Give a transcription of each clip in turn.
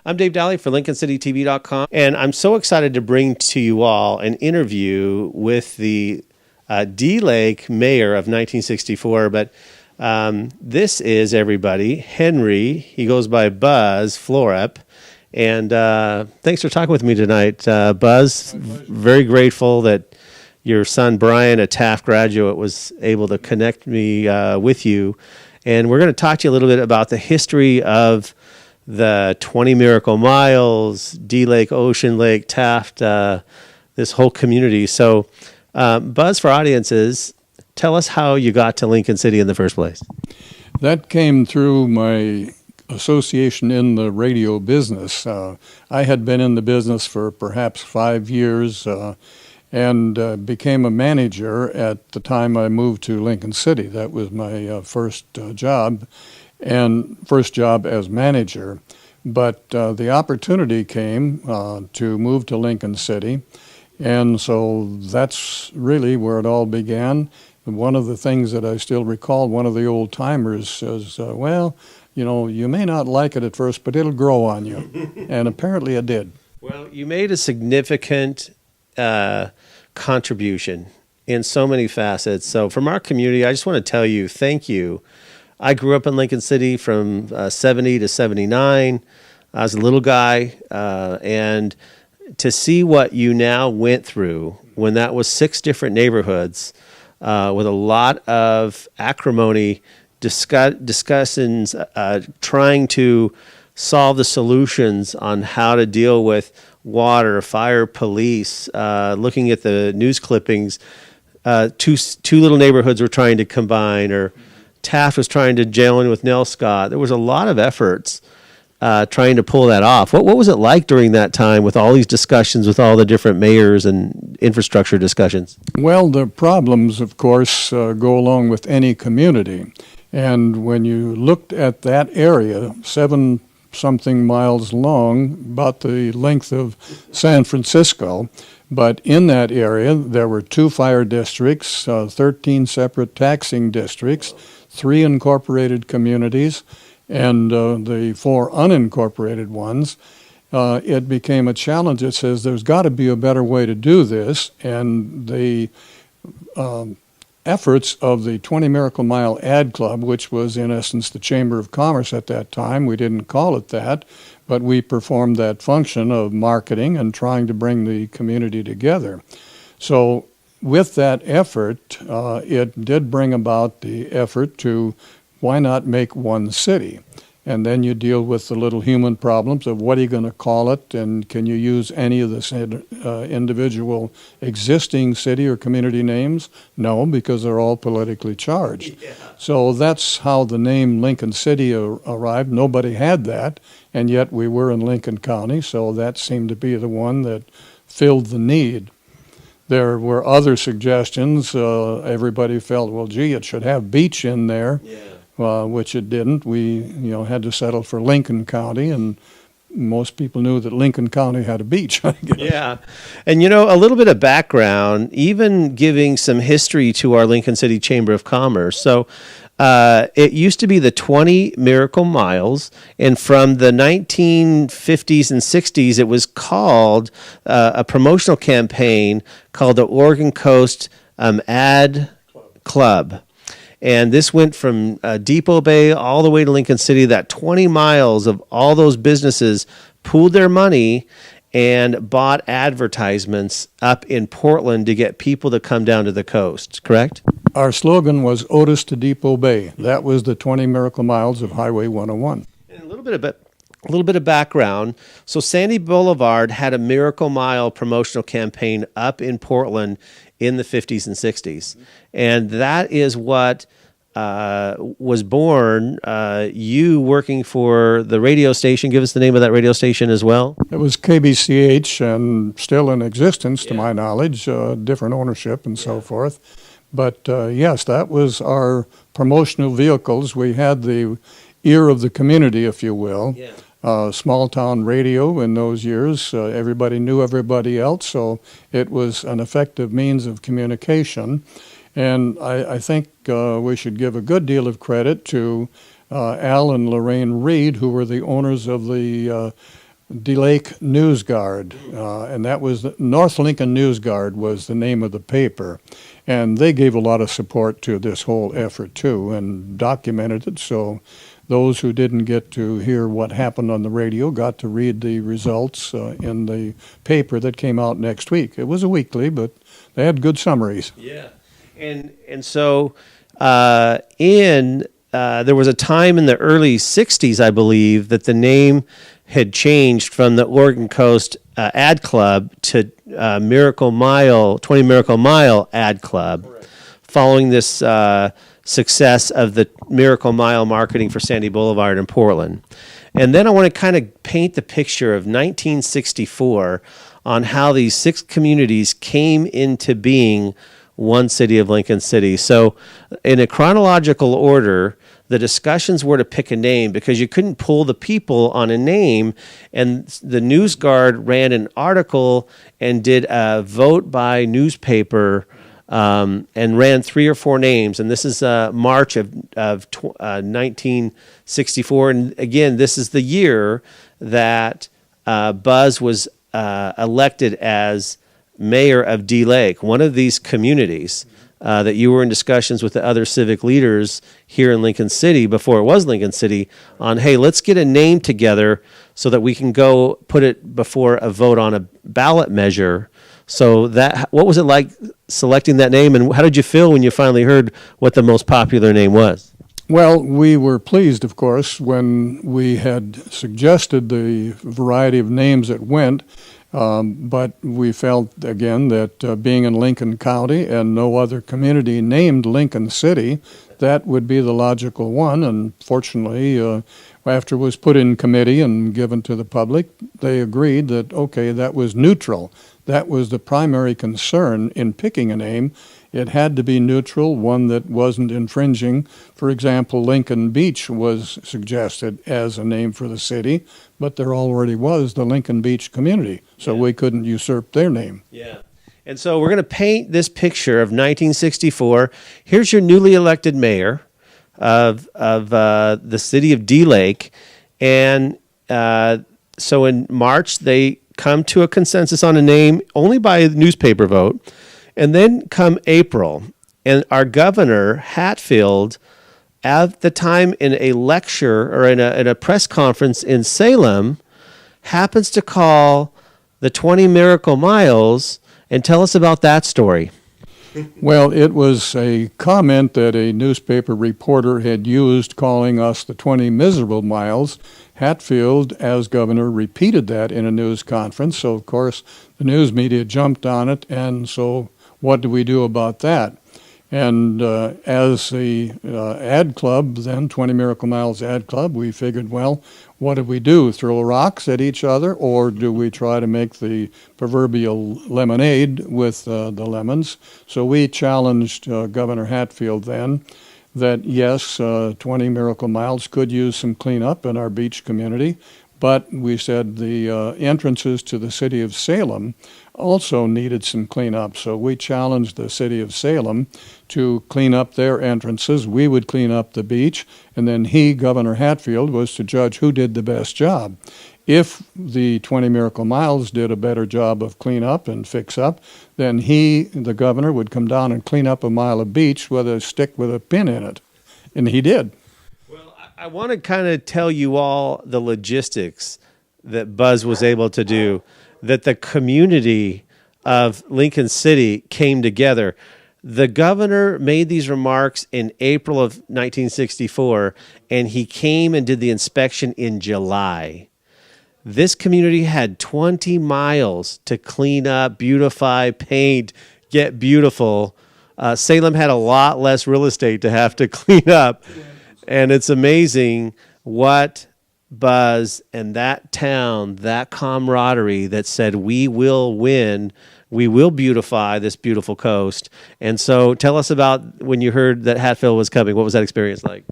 I'm Dave Dowley for LincolnCityTV.com, and I'm so excited to bring to you all an interview with the D-Lake mayor of 1964. But this is, everybody, Henry. He goes by Buzz Florip. And thanks for talking with me tonight, Buzz. Very grateful that your son, Brian, a Taft graduate, was able to connect me with you. And we're going to talk to you a little bit about the history of the 20 Miracle Miles, D-Lake, Ocean Lake, Taft, this whole community. So, Buzz, for audiences, tell us how you got to Lincoln City in the first place. That came through my association in the radio business. I had been in the business for perhaps 5 years and became a manager at the time I moved to Lincoln City. That was my first job. And first job as manager. But the opportunity came to move to Lincoln City, and so that's really where it all began. And one of the things that I still recall, one of the old timers says, well, you know, you may not like it at first, but it'll grow on you. And apparently it did. Well, you made a significant contribution in so many facets. So from our community, I just want to tell you, thank you. I grew up in Lincoln City from 70 to 79. I was a little guy, and to see what you now went through when that was 6 different neighborhoods with a lot of acrimony, discussions, trying to solve the solutions on how to deal with water, fire, police, looking at the news clippings, two little neighborhoods were trying to combine, or Taft was trying to jail in with Nell Scott. There was a lot of efforts trying to pull that off. What was it like during that time with all these discussions with all the different mayors and infrastructure discussions? Well, the problems, of course, go along with any community. And when you looked at that area, 7-something miles long, about the length of San Francisco, but in that area there were 2 fire districts, 13 separate taxing districts, 3 incorporated communities, and the 4 unincorporated ones. It became a challenge. It says there's got to be a better way to do this, and the efforts of the 20 Miracle Mile Ad Club, which was in essence the Chamber of Commerce at that time, we didn't call it that, but we performed that function of marketing and trying to bring the community together. So with that effort, it did bring about the effort to why not make one city? And then you deal with the little human problems of what are you going to call it, and can you use any of the individual existing city or community names? No, because they're all politically charged. Yeah. So that's how the name Lincoln City arrived. Nobody had that, and yet we were in Lincoln County, so that seemed to be the one that filled the need. There were other suggestions. Everybody felt, well, gee, it should have beach in there. Yeah. Which it didn't. We, had to settle for Lincoln County, and most people knew that Lincoln County had a beach, I guess. Yeah. And, a little bit of background, even giving some history to our Lincoln City Chamber of Commerce. So it used to be the 20 Miracle Miles, and from the 1950s and 60s, it was called a promotional campaign called the Oregon Coast Ad Club. And this went from Depot Bay all the way to Lincoln City. That 20 miles of all those businesses pooled their money and bought advertisements up in Portland to get people to come down to the coast, correct? Our slogan was Otis to Depot Bay. That was the 20 Miracle Miles of Highway 101. And a little bit of background. So Sandy Boulevard had a Miracle Mile promotional campaign up in Portland in the 50s and 60s. And that is what was born, you working for the radio station. Give us the name of that radio station as well. It was KBCH, and still in existence, to my knowledge, different ownership and so forth. But yes, that was our promotional vehicles. We had the ear of the community, if you will. Small town radio in those years. Everybody knew everybody else, so it was an effective means of communication. And I think we should give a good deal of credit to Al and Lorraine Reed, who were the owners of the DeLake News Guard, and that was North Lincoln News Guard was the name of the paper. And they gave a lot of support to this whole effort, too, and documented it. So those who didn't get to hear what happened on the radio got to read the results in the paper that came out next week. It was a weekly, but they had good summaries. Yeah. And so there was a time in the early 60s, I believe, that the name had changed from the Oregon Coast Ad Club to 20 Miracle Mile Ad Club, following this success of the Miracle Mile marketing for Sandy Boulevard in Portland. And then I want to kind of paint the picture of 1964 on how these 6 communities came into being one city of Lincoln City. So in a chronological order, the discussions were to pick a name because you couldn't pull the people on a name. And the News Guard ran an article and did a vote by newspaper and ran 3 or 4 names. And this is March of 1964. And again, this is the year that Buzz was elected as mayor of DeLake, one of these communities that you were in discussions with the other civic leaders here in Lincoln City before it was Lincoln City on, hey, let's get a name together so that we can go put it before a vote on a ballot measure. So what was it like selecting that name, and how did you feel when you finally heard what the most popular name was? Well, we were pleased, of course, when we had suggested the variety of names that went. But we felt, again, that being in Lincoln County and no other community named Lincoln City, that would be the logical one. And fortunately, after it was put in committee and given to the public, they agreed that, okay, that was neutral. That was the primary concern in picking a name. It had to be neutral, one that wasn't infringing. For example, Lincoln Beach was suggested as a name for the city, but there already was the Lincoln Beach community, so we couldn't usurp their name. Yeah. And so we're going to paint this picture of 1964. Here's your newly elected mayor of the city of DeLake. And so in March, they come to a consensus on a name only by a newspaper vote. And then come April, and our governor, Hatfield, at the time in a lecture or in a press conference in Salem, happens to call the 20 Miracle Miles, and tell us about that story. Well, it was a comment that a newspaper reporter had used calling us the 20 Miserable Miles. Hatfield, as governor, repeated that in a news conference, so of course the news media jumped on it, and so what do we do about that? And as the ad club, then 20 Miracle Miles Ad Club, we figured, well, what do we do? Throw rocks at each other, or do we try to make the proverbial lemonade with the lemons? So we challenged Governor Hatfield then that, yes, 20 Miracle Miles could use some cleanup in our beach community, but we said the entrances to the city of Salem also needed some cleanup. So we challenged the city of Salem to clean up their entrances. We would clean up the beach, and then Governor Hatfield, was to judge who did the best job. If the 20 Miracle Miles did a better job of clean up and fix up, then the governor, would come down and clean up a mile of beach with a stick with a pin in it. And he did. Well, I want to kind of tell you all the logistics that Buzz was able to do, that the community of Lincoln City came together. The governor made these remarks in April of 1964, and he came and did the inspection in July. This community had 20 miles to clean up, beautify, paint, get beautiful. Salem had a lot less real estate to have to clean up. And it's amazing what Buzz and that town, that camaraderie that said, we will win, we will beautify this beautiful coast. And so tell us about when you heard that Hatfield was coming. What was that experience like?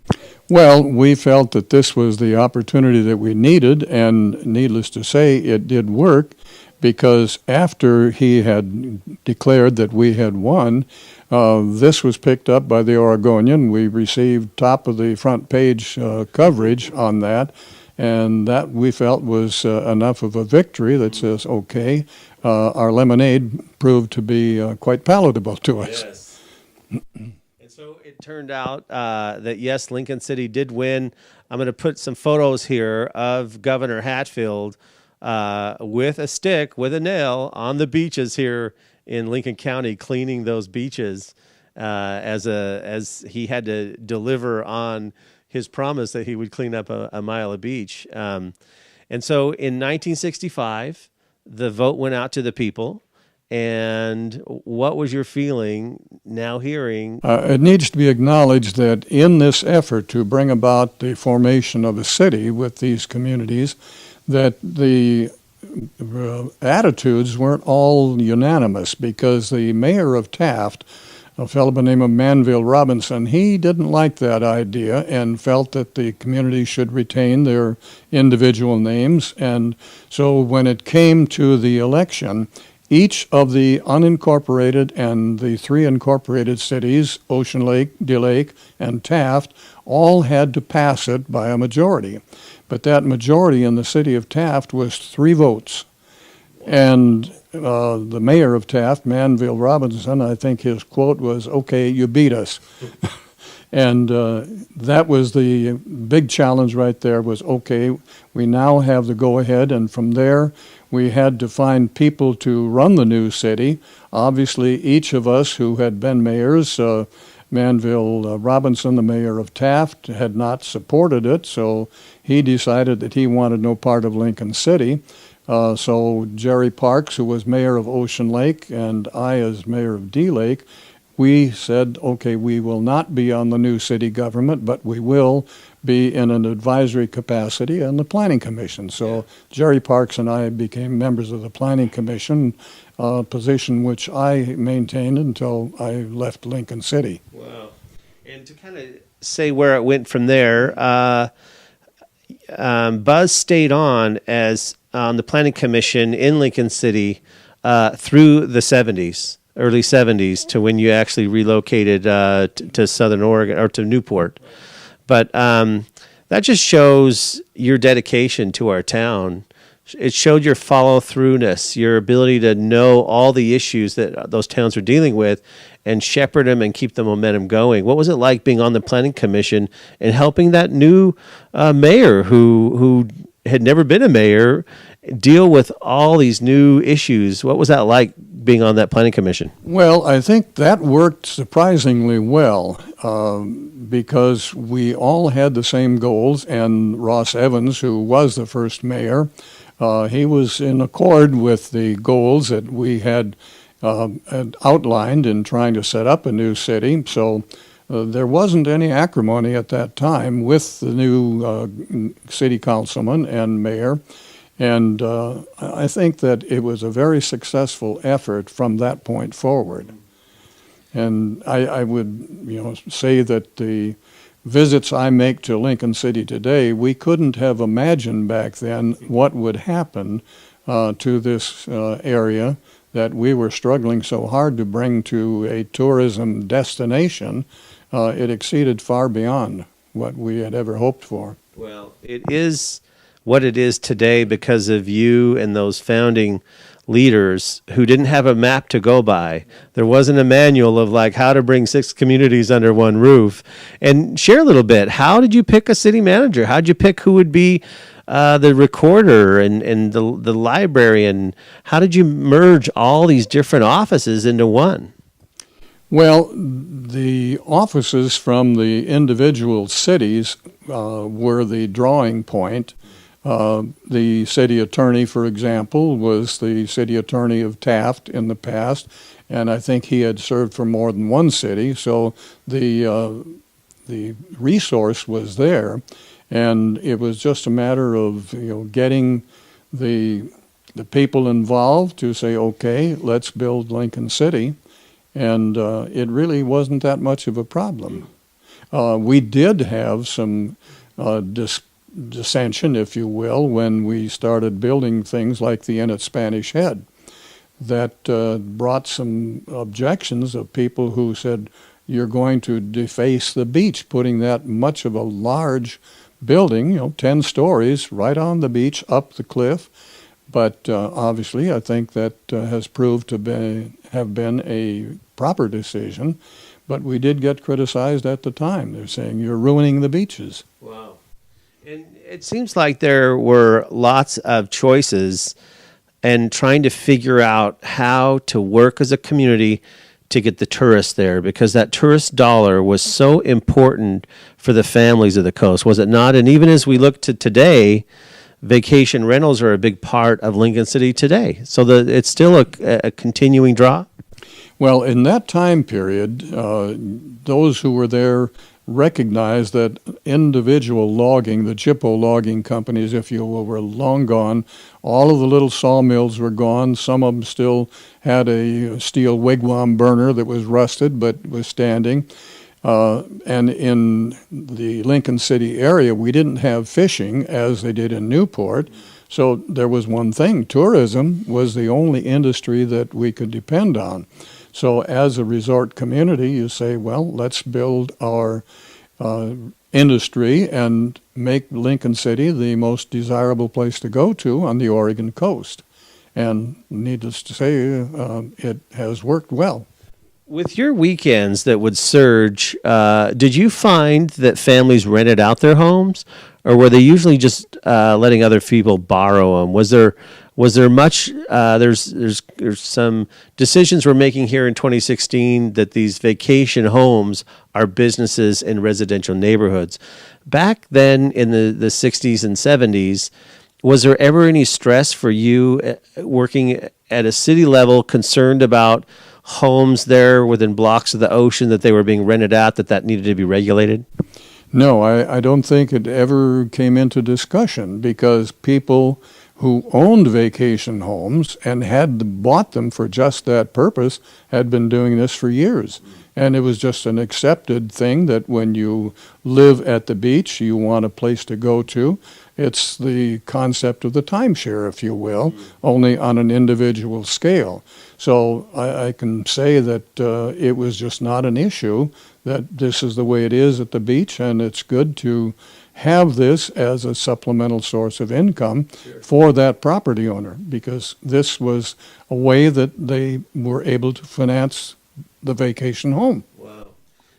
Well, we felt that this was the opportunity that we needed, and needless to say, it did work, because after he had declared that we had won, this was picked up by the Oregonian. We received top of the front page coverage on that, And that we felt was enough of a victory that says, okay, our lemonade proved to be quite palatable to us. Yes. And so it turned out that, yes, Lincoln City did win. I'm going to put some photos here of Governor Hatfield with a stick, with a nail, on the beaches here in Lincoln County, cleaning those beaches as he had to deliver on his promise that he would clean up a mile of beach. And so in 1965, the vote went out to the people. And what was your feeling now hearing? It needs to be acknowledged that in this effort to bring about the formation of a city with these communities, that the attitudes weren't all unanimous, because the mayor of Taft, a fellow by the name of Manville Robinson, he didn't like that idea and felt that the community should retain their individual names. And so when it came to the election, each of the unincorporated and the 3 incorporated cities, Ocean Lake, DeLake, and Taft, all had to pass it by a majority. But that majority in the city of Taft was 3 votes. And the mayor of Taft, Manville Robinson, I think his quote was, "Okay, you beat us." And that was the big challenge right there, was, okay, we now have the go-ahead, and from there we had to find people to run the new city. Obviously, each of us who had been mayors, Manville Robinson, the mayor of Taft, had not supported it, so he decided that he wanted no part of Lincoln City. So Jerry Parks, who was mayor of Ocean Lake, and I as mayor of D-Lake, we said, okay, we will not be on the new city government, but we will be in an advisory capacity on the Planning Commission. So Jerry Parks and I became members of the Planning Commission, position which I maintained until I left Lincoln City. Wow. And to kind of say where it went from there, Buzz stayed on as on the Planning Commission in Lincoln City through the 70s. Early 70s to when you actually relocated to Southern Oregon, or to Newport. But that just shows your dedication to our town. It showed your follow-throughness, your ability to know all the issues that those towns are dealing with and shepherd them and keep the momentum going. What was it like being on the Planning Commission and helping that new mayor who had never been a mayor deal with all these new issues? What was that like, being on that Planning Commission? Well, I think that worked surprisingly well, because we all had the same goals, and Ross Evans, who was the first mayor, he was in accord with the goals that we had outlined in trying to set up a new city. So there wasn't any acrimony at that time with the new city councilman and mayor. And I think that it was a very successful effort from that point forward. And I would, say that the visits I make to Lincoln City today, we couldn't have imagined back then what would happen to this area that we were struggling so hard to bring to a tourism destination. It exceeded far beyond what we had ever hoped for. Well, it is what it is today because of you and those founding leaders who didn't have a map to go by. There wasn't a manual of like how to bring 6 communities under one roof. And share a little bit. How did you pick a city manager? How did you pick who would be the recorder and the librarian? How did you merge all these different offices into one? Well, the offices from the individual cities were the drawing point. The city attorney, for example, was the city attorney of Taft in the past, and I think he had served for more than one city, so the resource was there, and it was just a matter of getting the people involved to say, okay, let's build Lincoln City, and it really wasn't that much of a problem. We did have some dissension, if you will, when we started building things like the Inn at Spanish Head. That brought some objections of people who said, you're going to deface the beach, putting that much of a large building, 10 stories right on the beach, up the cliff. But obviously, I think that has proved to have been a proper decision. But we did get criticized at the time. They're saying you're ruining the beaches. Wow. And it seems like there were lots of choices and trying to figure out how to work as a community to get the tourists there, because that tourist dollar was so important for the families of the coast, was it not? And even as we look to today, vacation rentals are a big part of Lincoln City today. So it's still a continuing draw? Well, in that time period, those who were there recognized that individual logging, the Chippewa logging companies, if you will, were long gone. All of the little sawmills were gone. Some of them still had a steel wigwam burner that was rusted but was standing. And in the Lincoln City area, we didn't have fishing as they did in Newport. So there was one thing. Tourism was the only industry that we could depend on. So as a resort community, you say, well, let's build our industry and make Lincoln City the most desirable place to go to on the Oregon coast. And needless to say, it has worked well. With your weekends that would surge, did you find that families rented out their homes, or were they usually just letting other people borrow them? Was there much? There's some decisions we're making here in 2016 that these vacation homes are businesses in residential neighborhoods. Back then in the 60s and 70s, was there ever any stress for you working at a city level, concerned about homes there within blocks of the ocean that they were being rented out, that needed to be regulated? No, I don't think it ever came into discussion, because people who owned vacation homes and had bought them for just that purpose had been doing this for years. And it was just an accepted thing that when you live at the beach, you want a place to go to. It's the concept of the timeshare, if you will, only on an individual scale. So I can say that it was just not an issue, that this is the way it is at the beach, and it's good to have this as a supplemental source of income for that property owner, because this was a way that they were able to finance the vacation home. Wow.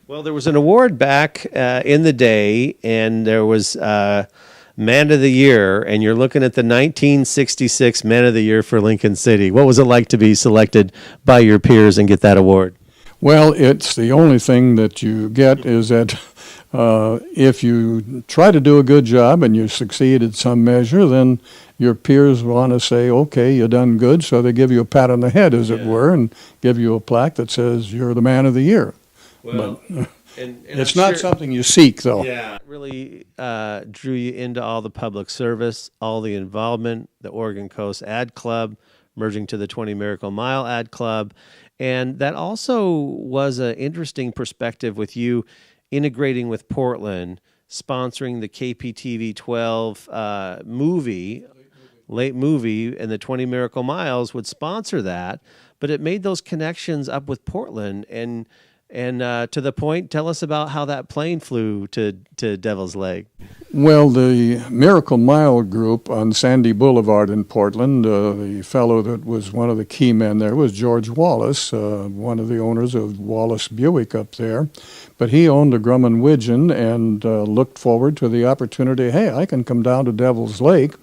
Well, there was an award back in the day, and there was Man of the Year, and you're looking at the 1966 Man of the Year for Lincoln City. What was it like to be selected by your peers and get that award? Well, it's the only thing that you get is that if you try to do a good job and you succeed in some measure, then your peers want to say, okay, you done good, so they give you a pat on the head, as it were, and give you a plaque that says you're the Man of the Year. Well, but and it's not something you seek, though. Yeah, it really drew you into all the public service, all the involvement, the Oregon Coast Ad Club, merging to the 20 Miracle Mile Ad Club. And that also was an interesting perspective with you integrating with Portland, sponsoring the KPTV 12 late movie, and the 20 Miracle Miles would sponsor that. But it made those connections up with Portland. And to the point, tell us about how that plane flew to Devil's Lake. Well, the Miracle Mile group on Sandy Boulevard in Portland, the fellow that was one of the key men there was George Wallace, one of the owners of Wallace Buick up there. But he owned a Grumman Widgeon and looked forward to the opportunity, hey, I can come down to Devil's Lake.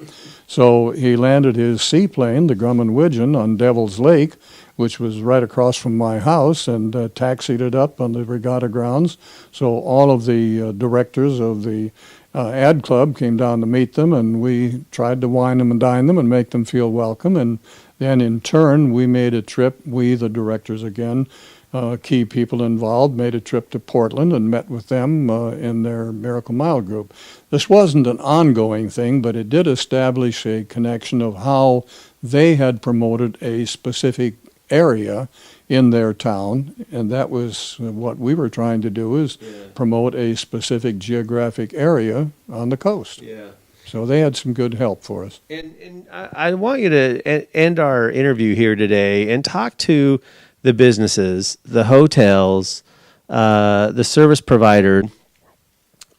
So he landed his seaplane, the Grumman Widgeon, on Devil's Lake, which was right across from my house, and taxied it up on the regatta grounds. So all of the directors of the ad club came down to meet them, and we tried to wine them and dine them and make them feel welcome. And then in turn, we made a trip, we, the directors again, key people involved, made a trip to Portland and met with them in their Miracle Mile group. This wasn't an ongoing thing, but it did establish a connection of how they had promoted a specific area in their town, and that was what we were trying to do, is promote a specific geographic area on the coast. Yeah. So they had some good help for us. And I want you to end our interview here today and talk to the businesses, the hotels, the service provider,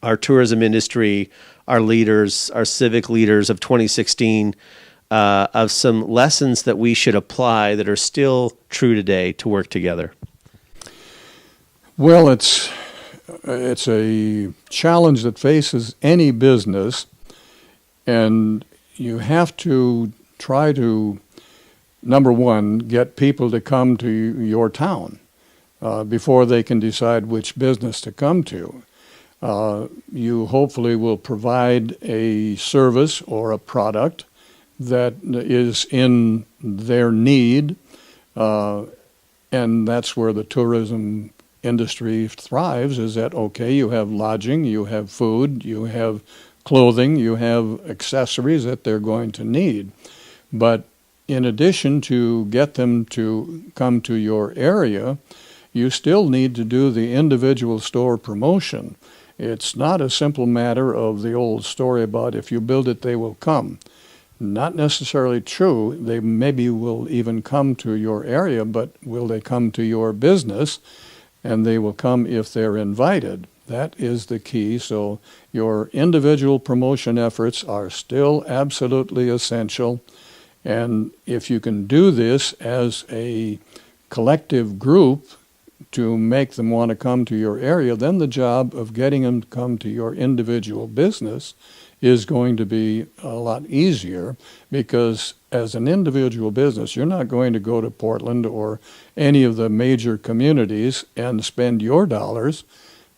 our tourism industry, our leaders, our civic leaders of 2016, of some lessons that we should apply that are still true today to work together? Well, it's a challenge that faces any business, and you have to try to, number one, get people to come to your town before they can decide which business to come to. You hopefully will provide a service or a product that is in their need, and that's where the tourism industry thrives, is that, okay, you have lodging, you have food, you have clothing, you have accessories that they're going to need. But in addition to get them to come to your area, you still need to do the individual store promotion. It's not a simple matter of the old story about if you build it, they will come. Not necessarily true. They maybe will even come to your area, but will they come to your business? And they will come if they're invited. That is the key. So your individual promotion efforts are still absolutely essential. And if you can do this as a collective group to make them want to come to your area, then the job of getting them to come to your individual business is going to be a lot easier, because as an individual business, you're not going to go to Portland or any of the major communities and spend your dollars,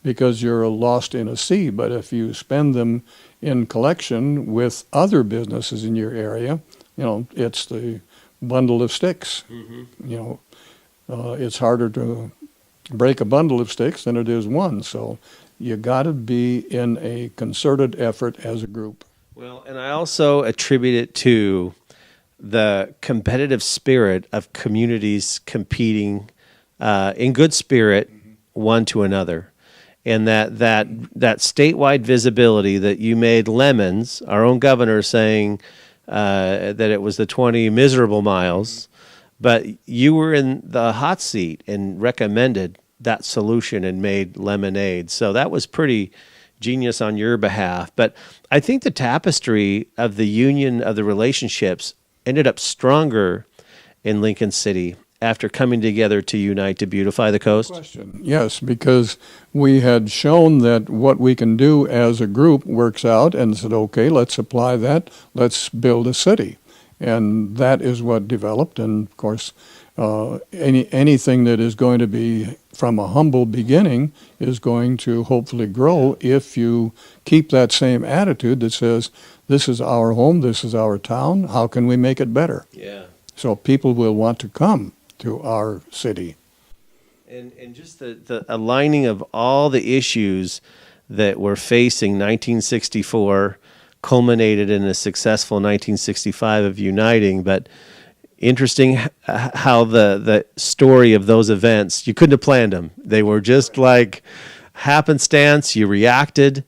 because you're lost in a sea. But if you spend them in collection with other businesses in your area, it's the bundle of sticks. Mm-hmm. It's harder to break a bundle of sticks than it is one. So you got to be in a concerted effort as a group. Well, and I also attribute it to the competitive spirit of communities competing in good spirit, one to another. And that statewide visibility that you made Lemons, our own governor, saying that it was the 20 miserable miles, but you were in the hot seat and recommended that solution and made lemonade. So that was pretty genius on your behalf. But I think the tapestry of the union of the relationships ended up stronger in Lincoln City after coming together to unite to beautify the coast. Question. Yes, because we had shown that what we can do as a group works out, and said, okay, let's apply that. Let's build a city. And that is what developed. And of course, anything that is going to be from a humble beginning is going to hopefully grow if you keep that same attitude that says, this is our home, this is our town, how can we make it better? Yeah. So people will want to come to our city. And just the aligning of all the issues that we're facing, 1964 culminated in a successful 1965 of uniting, but interesting how the story of those events, you couldn't have planned them. They were just like happenstance. You reacted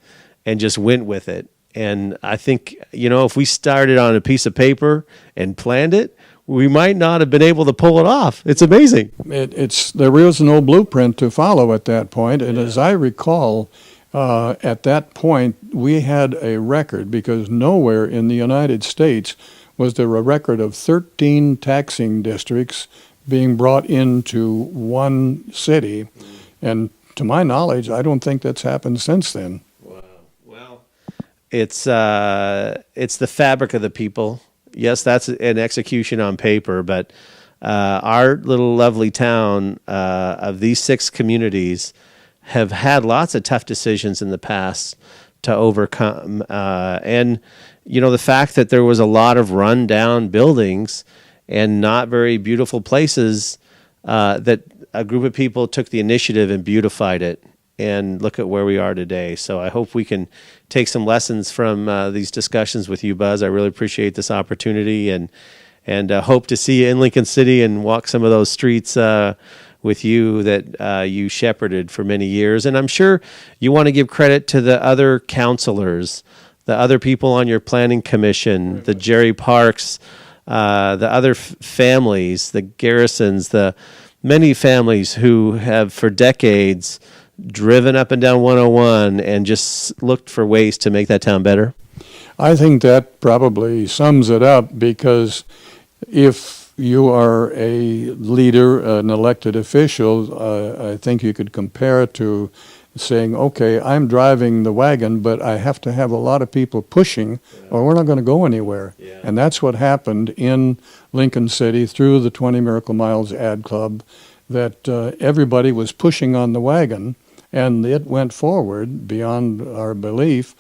and just went with it. And I think, if we started on a piece of paper and planned it, we might not have been able to pull it off. It's amazing. There is no blueprint to follow at that point. And as I recall, at that point, we had a record, because nowhere in the United States was there a record of 13 taxing districts being brought into one city. And to my knowledge, I don't think that's happened since then. Wow. Well, it's the fabric of the people. Yes, that's an execution on paper, but our little lovely town of these 6 communities have had lots of tough decisions in the past to overcome. And the fact that there was a lot of run-down buildings and not very beautiful places, that a group of people took the initiative and beautified it, and look at where we are today. So I hope we can take some lessons from these discussions with you, Buzz. I really appreciate this opportunity, and hope to see you in Lincoln City and walk some of those streets with you that you shepherded for many years. And I'm sure you want to give credit to the other counselors, the other people on your planning commission, the Jerry Parks, the other families, the Garrisons, the many families who have for decades driven up and down 101 and just looked for ways to make that town better? I think that probably sums it up, because if you are a leader, an elected official, I think you could compare it to saying, okay, I'm driving the wagon, but I have to have a lot of people pushing, or we're not going to go anywhere. Yeah. And that's what happened in Lincoln City through the 20 Miracle Miles Ad Club, that everybody was pushing on the wagon, and it went forward beyond our belief.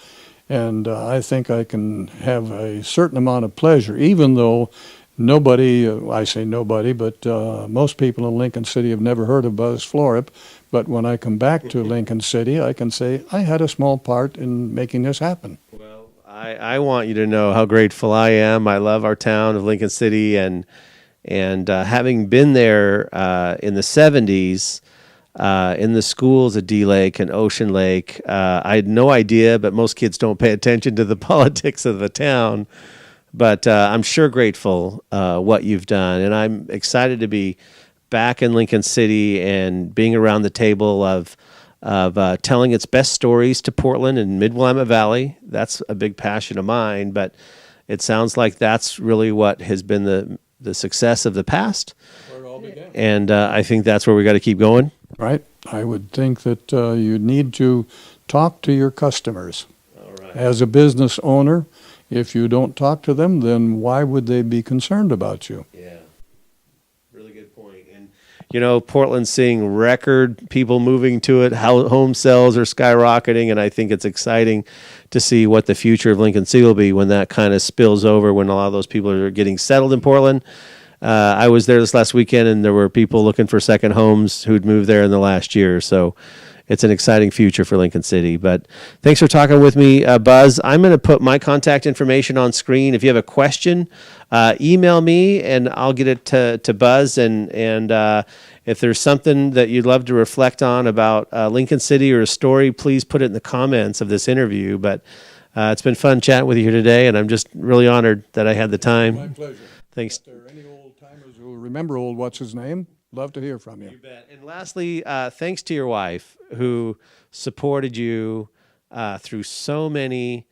And I think I can have a certain amount of pleasure, even though nobody, I say nobody, but most people in Lincoln City have never heard of Buzz Florip. But when I come back to Lincoln City, I can say I had a small part in making this happen. Well, I want you to know how grateful I am. I love our town of Lincoln City, and having been there in the 70s, in the schools at D Lake and Ocean Lake, I had no idea, but most kids don't pay attention to the politics of the town. But I'm sure grateful what you've done, and I'm excited to be back in Lincoln City and being around the table of telling its best stories to Portland and Mid-Willamette Valley. That's a big passion of mine, but it sounds like that's really what has been the success of the past. Where it all began. And I think that's where we got to keep going. Right. I would think that you need to talk to your customers. All right. As a business owner, if you don't talk to them, then why would they be concerned about you? Yeah. Really good point. And, Portland's seeing record people moving to it. How home sales are skyrocketing, and I think it's exciting to see what the future of Lincoln City will be when that kind of spills over, when a lot of those people are getting settled in Portland. I was there this last weekend, and there were people looking for second homes who'd moved there in the last year. So it's an exciting future for Lincoln City. But thanks for talking with me, Buzz. I'm going to put my contact information on screen. If you have a question, email me, and I'll get it to Buzz. And if there's something that you'd love to reflect on about Lincoln City or a story, please put it in the comments of this interview. But it's been fun chatting with you here today, and I'm just really honored that I had the time. My pleasure. Thanks. If there are any old timers who remember old what's his name, love to hear from you. You bet. And lastly, thanks to your wife, who supported you through so many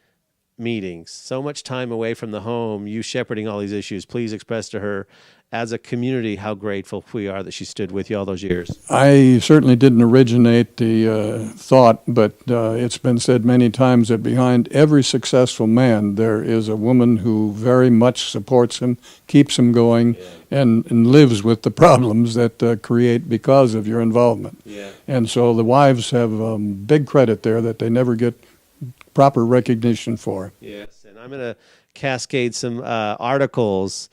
meetings, so much time away from the home, you shepherding all these issues. Please express to her, as a community, how grateful we are that she stood with you all those years. I certainly didn't originate the thought, but it's been said many times that behind every successful man, there is a woman who very much supports him, keeps him going, and lives with the problems that create because of your involvement. Yeah. And so the wives have big credit there that they never get proper recognition for. Yes, and I'm going to cascade some articles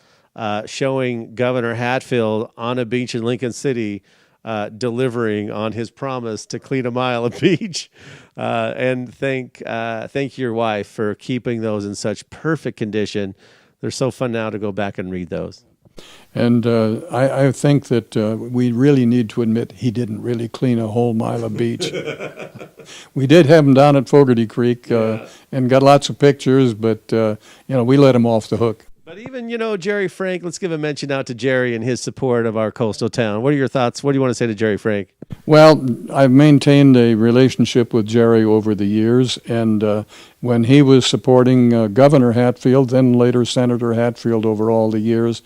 showing Governor Hatfield on a beach in Lincoln City delivering on his promise to clean a mile of beach. And thank your wife for keeping those in such perfect condition. They're so fun now to go back and read those. And I think that we really need to admit he didn't really clean a whole mile of beach. We did have him down at Fogarty Creek and got lots of pictures, but we let him off the hook. But even, Jerry Frank, let's give a mention out to Jerry and his support of our coastal town. What are your thoughts? What do you want to say to Jerry Frank? Well, I've maintained a relationship with Jerry over the years, and when he was supporting Governor Hatfield, then later Senator Hatfield over all the years,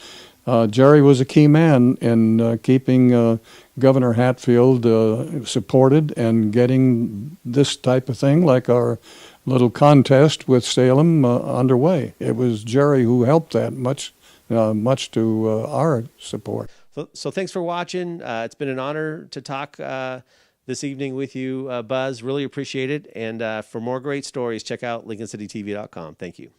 Jerry was a key man in keeping Governor Hatfield supported and getting this type of thing, like our little contest with Salem, underway. It was Jerry who helped that much to our support. So thanks for watching. It's been an honor to talk this evening with you, Buzz. Really appreciate it. And for more great stories, check out LincolnCityTV.com. Thank you.